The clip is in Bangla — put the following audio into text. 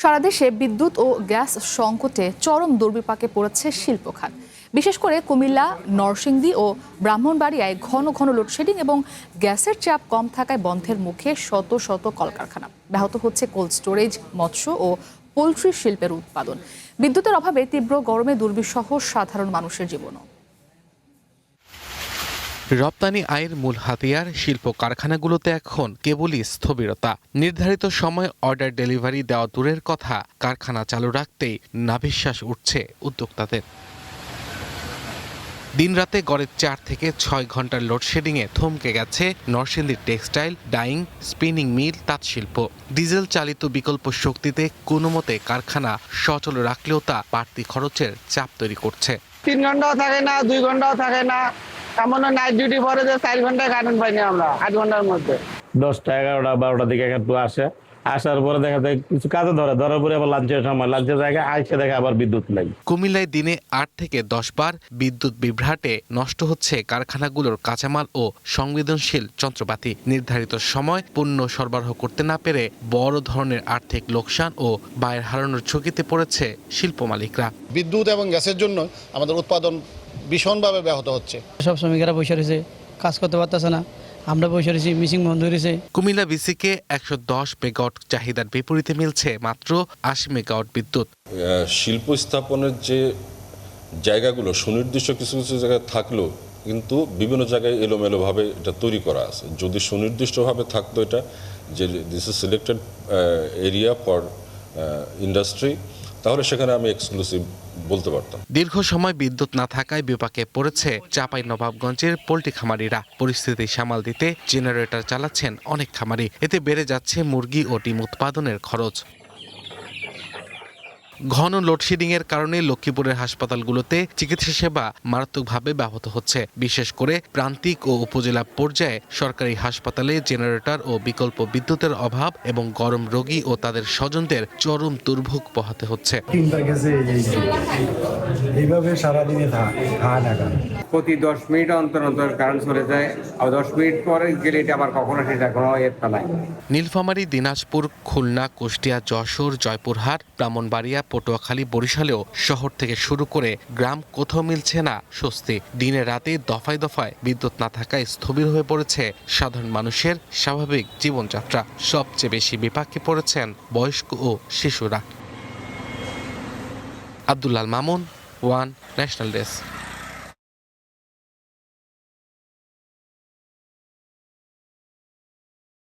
সারা দেশে বিদ্যুৎ ও গ্যাস সংকটে চরম দুর্বিপাকে পড়েছে শিল্প খাত। বিশেষ করে কুমিল্লা, নরসিংদী ও ব্রাহ্মণবাড়িয়ায় ঘন ঘন লোডশেডিং এবং গ্যাসের চাপ কম থাকায় বন্ধের মুখে শত শত কলকারখানা। ব্যাহত হচ্ছে কোল্ড স্টোরেজ, মৎস্য ও পোলট্রি শিল্পের উৎপাদন। বিদ্যুতের অভাবে তীব্র গরমে দুর্বিষহ সাধারণ মানুষের জীবনও। রপ্তানি আয়ের মূল হাতিয়ার শিল্প কারখানাগুলোতে এখন কেবলই স্থবিরতা। নির্ধারিত সময় অর্ডার ডেলিভারি দেওয়া দূরের কথা, কারখানা চালু রাখতেই নাভিশ্বাস উঠছে উদ্যোক্তাদের। দিনরাতে গড়ে 4 থেকে 6 ঘন্টার লোডশেডিংয়ে থমকে গেছে নরসিংদীর টেক্সটাইল, ডাইং, স্পিনিং মিল, তাঁতশিল্প। ডিজেল চালিত বিকল্প শক্তিতে কোনো মতে কারখানা সচল রাখলেও তা বাড়তি খরচের চাপ তৈরি করছে। 3 ঘন্টাও থাকে না, 2 ঘন্টাও থাকে না। এমন নাইট ডিউটি পরে যে 4 ঘন্টায় কারেন্ট পাইনি আমরা 8 ঘন্টার মধ্যে। 10টা, 11টা, 12টার দিকে একটু আসার পরে দেখা যায় কিছু কাজে ধরার পরে আবার লাঞ্চের জায়গায় আইসে দেখা আবার বিদ্যুৎ নাই। কুমিল্লায় দিনে 8 থেকে 10 বার বিদ্যুৎ বিভ্রাটে নষ্ট হচ্ছে কারখানাগুলোর কাঁচামাল ও সংবেদনশীল যন্ত্রপাতি। নির্ধারিত সময় পণ্য সরবরাহ করতে না পেরে বড় ধরনের আর্থিক লোকসান ও ব্যয় হারানোর ঝুঁকিতে পড়েছে শিল্প মালিকরা। বিদ্যুৎ এবং গ্যাসের জন্য আমাদের উৎপাদন ভীষণভাবে ব্যাহত হচ্ছে। সব শ্রমিকেরা বসে রয়েছে, কাজ করতে পারতেছে না, আমরা বসে রয়েছি, মিসিং বন্ধ হয়েছে। কুমিল্লা বিসিকে 110 মেগাওয়াট চাহিদার বিপরীতে মিলছে মাত্র 80 মেগাওয়াট বিদ্যুৎ। শিল্প স্থাপনের যে জায়গাগুলো সুনির্দিষ্ট কিছু কিছু জায়গায় থাকলেও কিন্তু বিভিন্ন জায়গায় এলোমেলোভাবে এটা তৈরি করা আছে। যদি সুনির্দিষ্টভাবে থাকতো এটা যে this is selected area for industry, তাহলে সেখানে আমি এক্সক্লুসিভ বলতে পারতাম। দীর্ঘ সময় বিদ্যুৎ না থাকায় বিপাকে পড়েছে চাঁপাইনবাবগঞ্জের পোল্ট্রি খামারিরা। পরিস্থিতি সামাল দিতে জেনারেটর চালাচ্ছেন অনেক খামারি। এতে বেড়ে যাচ্ছে মুরগি ও ডিম উৎপাদনের খরচ। ঘন লোডশেডিং এর কারণে লক্ষ্মীপুরের হাসপাতালগুলোতে চিকিৎসা সেবা মারাত্মকভাবে ব্যাহত হচ্ছে। বিশেষ করে প্রান্তিক ও উপজেলা পর্যায়ে সরকারি হাসপাতালে জেনারেটর ও বিকল্প বিদ্যুতের অভাব এবং গরম রোগী ও তাদের স্বজনদের চরম দুর্ভোগ পোহাতে হচ্ছে। প্রতি 10 মিনিট অন্তর অন্তর কারেন্ট চলে যায়, আর 10 মিনিট পরে গেলে এটা আবার কখনো সেটা কোনো এরটা নাই। নীলফামারী, দিনাজপুর, খুলনা, কুষ্টিয়া, যশোর, জয়পুরহাট, ব্রাহ্মণবাড়িয়া, পটুয়াখালী, বরিশালেও শহর থেকে শুরু করে গ্রাম কোথাও মিলছে না স্বস্তি। দিনে রাতে দফায় দফায় বিদ্যুৎ না থাকায় স্থবির হয়ে পড়েছে সাধারণ মানুষের স্বাভাবিক জীবনযাত্রা। সবচেয়ে বেশি বিপাকে পড়েছেন বয়স্ক ও শিশুরা। Abdullah Mamun, one national desk.